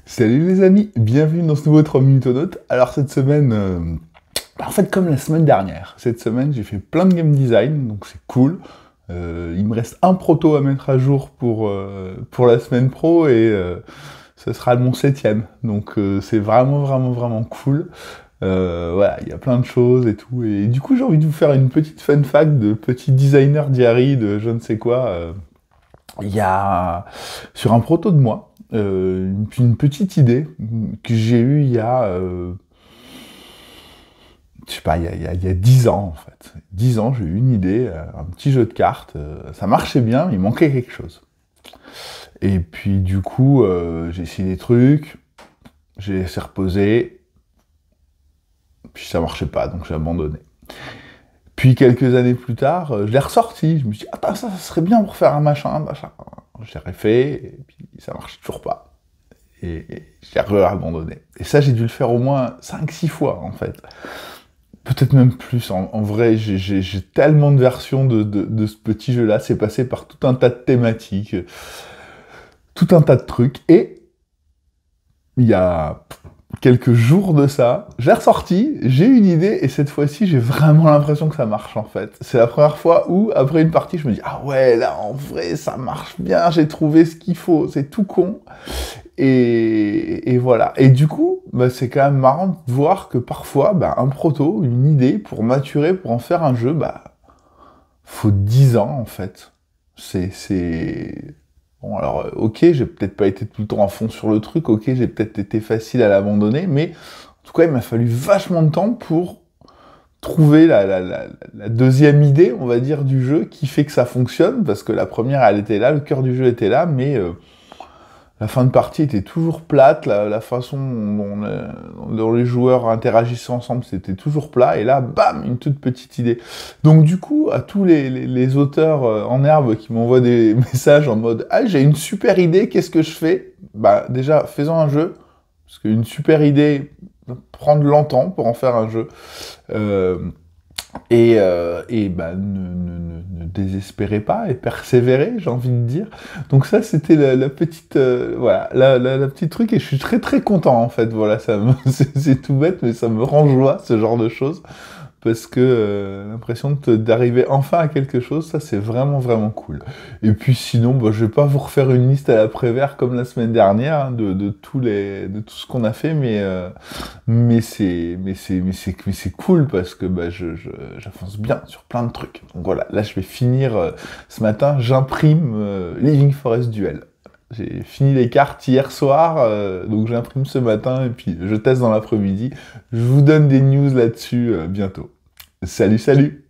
Salut les amis, bienvenue dans ce nouveau 3 minutes au note. Alors cette semaine, en fait comme la semaine dernière, cette semaine j'ai fait plein de game design, donc c'est cool. Il me reste un proto à mettre à jour pour la semaine pro et ce sera mon 7ème. Donc c'est vraiment cool. Voilà, il y a plein de choses et tout. Et du coup j'ai envie de vous faire une petite fun fact de petit designer diary de je ne sais quoi. Il y a sur un proto de moi une petite idée que j'ai eue il y a je sais pas, il y a 10 ans en fait. 10 ans, j'ai eu une idée, un petit jeu de cartes, ça marchait bien, mais il manquait quelque chose. Et puis du coup, j'ai essayé des trucs, j'ai laissé reposer, puis ça marchait pas, donc j'ai abandonné. Puis quelques années plus tard, je l'ai ressorti, je me suis dit, ah ça serait bien pour faire un machin. Je l'ai refait, et puis ça marche toujours pas. Et j'ai abandonné. Et ça, j'ai dû le faire au moins 5-6 fois, en fait. Peut-être même plus. En vrai, j'ai tellement de versions de ce petit jeu-là. C'est passé par tout un tas de thématiques, tout un tas de trucs. Et il y a quelques jours de ça, j'ai ressorti, j'ai une idée, et cette fois-ci, j'ai vraiment l'impression que ça marche, en fait. C'est la première fois où, après une partie, je me dis, ah ouais, là, en vrai, ça marche bien, j'ai trouvé ce qu'il faut, c'est tout con. Et voilà. Et du coup, bah, c'est quand même marrant de voir que parfois, bah, un proto, une idée, pour maturer, pour en faire un jeu, bah, faut 10 ans, en fait. Bon, alors, ok, j'ai peut-être pas été tout le temps à fond sur le truc, ok, j'ai peut-être été facile à l'abandonner, mais en tout cas, il m'a fallu vachement de temps pour trouver la deuxième idée, on va dire, du jeu qui fait que ça fonctionne, parce que la première, elle était là, le cœur du jeu était là, mais la fin de partie était toujours plate, la façon dont les joueurs interagissaient ensemble, c'était toujours plat, et là, bam, une toute petite idée. Donc du coup, à tous les auteurs en herbe qui m'envoient des messages en mode « Ah, j'ai une super idée, qu'est-ce que je fais ?» Bah déjà, faisons un jeu, parce qu'une super idée prend de longtemps pour en faire un jeu. Et bah, ne désespérez pas et persévérez, j'ai envie de dire. Donc ça, c'était la petite, voilà, la petite truc, et je suis très content en fait. Voilà, c'est tout bête, mais ça me rend joie ce genre de choses, parce que l'impression d'arriver enfin à quelque chose, ça c'est vraiment cool. Et puis sinon, bah, je vais pas vous refaire une liste à la Prévert comme la semaine dernière hein, de tout ce qu'on a fait, mais c'est cool parce que bah, j'avance bien sur plein de trucs. Donc voilà, là je vais finir ce matin, j'imprime Living Forest Duel. J'ai fini les cartes hier soir, donc j'imprime ce matin et puis je teste dans l'après-midi. Je vous donne des news là-dessus bientôt. Salut